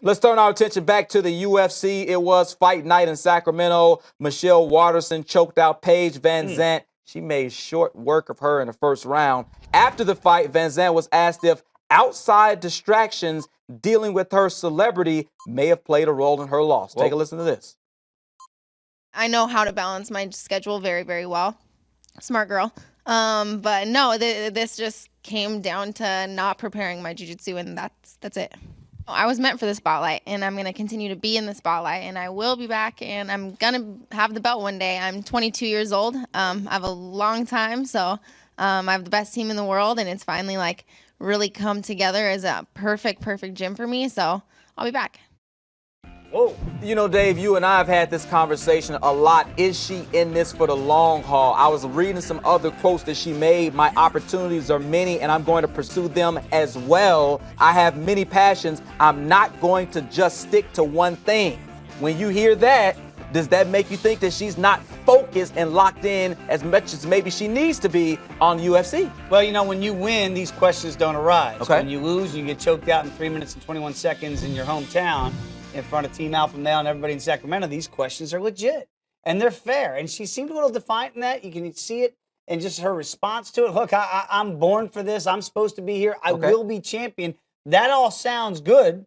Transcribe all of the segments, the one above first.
Let's turn our attention back to the UFC. It was Fight Night in Sacramento. Michelle Waterson choked out Paige VanZant. She made short work of her in the first round. After the fight, VanZant was asked if outside distractions dealing with her celebrity may have played a role in her loss. Take a listen to this. I know how to balance my schedule very, very well. Smart girl. But no, this just came down to not preparing my jiu-jitsu, and that's it. I was meant for the spotlight, and I'm going to continue to be in the spotlight, and I will be back, and I'm going to have the belt one day. I'm 22 years old. I have a long time, so I have the best team in the world, and it's finally like really come together as a perfect gym for me, so I'll be back. Whoa. You know, Dave, you and I have had this conversation a lot. Is she in this for the long haul? I was reading some other quotes that she made. My opportunities are many, and I'm going to pursue them as well. I have many passions. I'm not going to just stick to one thing. When you hear that, does that make you think that she's not focused and locked in as much as maybe she needs to be on UFC? Well, you know, when you win, these questions don't arise. Okay. When you lose, you get choked out in 3 minutes and 21 seconds in your hometown in front of Team Alpha Male and everybody in Sacramento. These questions are legit and they're fair. And she seemed a little defiant in that. You can see it in just her response to it. Look, I'm born for this. I'm supposed to be here. I will be champion. That all sounds good.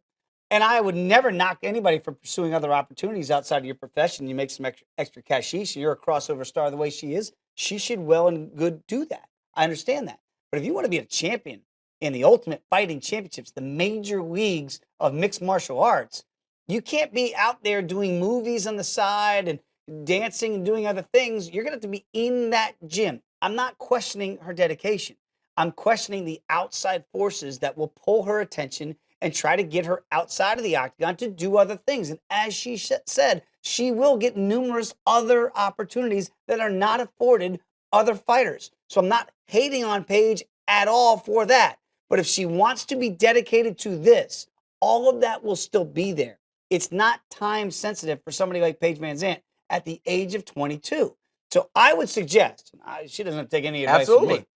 And I would never knock anybody for pursuing other opportunities outside of your profession. You make some extra cashish and you're a crossover star the way she is. She should well and good do that. I understand that. But if you want to be a champion in the Ultimate Fighting Championships, the major leagues of mixed martial arts, you can't be out there doing movies on the side and dancing and doing other things. You're going to have to be in that gym. I'm not questioning her dedication. I'm questioning the outside forces that will pull her attention and try to get her outside of the octagon to do other things. And as she said, she will get numerous other opportunities that are not afforded other fighters. So I'm not hating on Paige at all for that. But if she wants to be dedicated to this, all of that will still be there. It's not time sensitive for somebody like Paige VanZant at the age of 22. So I would suggest, she doesn't have to take any advice from me,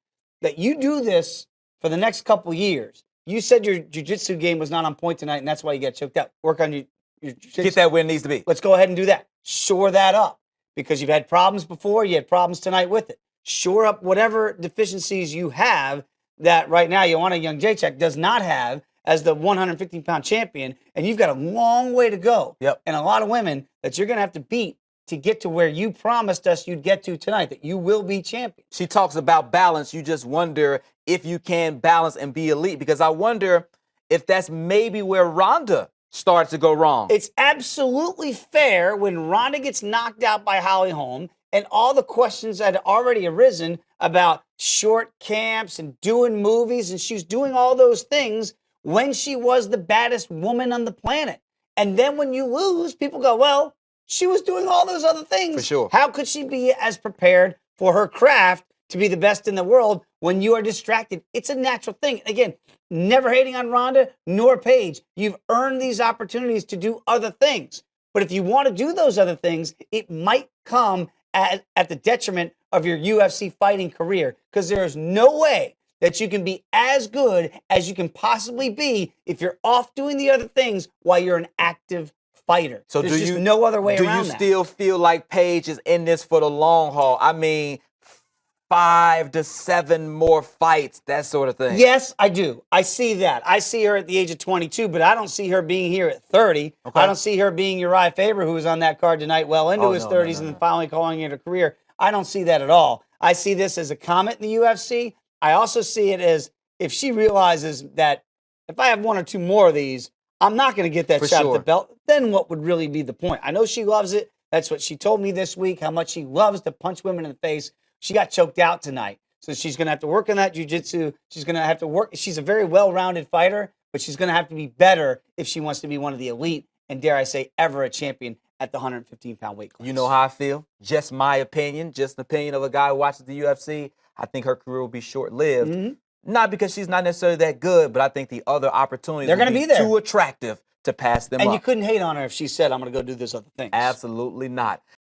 that you do this for the next couple years. You said your jiu-jitsu game was not on point tonight, and that's why you got choked out. Work on your jiu-jitsu. Get that where it needs to be. Let's go ahead and do that. Shore that up because you've had problems before. You had problems tonight with it. Shore up whatever deficiencies you have that right now Joanna Jędrzejczyk does not have as the 115-pound champion, and you've got a long way to go. Yep. And a lot of women that you're going to have to beat to get to where you promised us you'd get to tonight, that you will be champion. She talks about balance. You just wonder if you can balance and be elite, because I wonder if that's maybe where Ronda starts to go wrong. It's absolutely fair when Ronda gets knocked out by Holly Holm and all the questions that had already arisen about short camps and doing movies, and she's doing all those things when she was the baddest woman on the planet. And then when you lose, people go, well, she was doing all those other things. For sure. How could she be as prepared for her craft to be the best in the world when you are distracted? It's a natural thing. Again, never hating on Ronda nor Paige. You've earned these opportunities to do other things. But if you want to do those other things, it might come at the detriment of your UFC fighting career, because there is no way that you can be as good as you can possibly be if you're off doing the other things while you're an active fighter. So there's just no other way around that. Do you still feel like Paige is in this for the long haul? I mean, 5 to 7 more fights, that sort of thing. Yes, I do. I see that. I see her at the age of 22, but I don't see her being here at 30. Okay. I don't see her being Uriah Faber, who was on that card tonight, well into his 30s and then finally calling it a career. I don't see that at all. I see this as a comet in the UFC. I also see it as if she realizes that if I have 1 or 2 more of these, I'm not going to get that shot at the belt. Then what would really be the point? I know she loves it. That's what she told me this week, how much she loves to punch women in the face. She got choked out tonight. So she's going to have to work on that jiu-jitsu. She's going to have to work. She's a very well-rounded fighter, but she's going to have to be better if she wants to be one of the elite and, dare I say, ever a champion at the 115-pound weight class. You know how I feel? Just my opinion, just an opinion of a guy who watches the UFC. I think her career will be short-lived. Mm-hmm. Not because she's not necessarily that good, but I think the other opportunities They're will going to be there. Too attractive to pass them up. And you couldn't hate on her if she said, I'm going to go do this other thing. Absolutely not.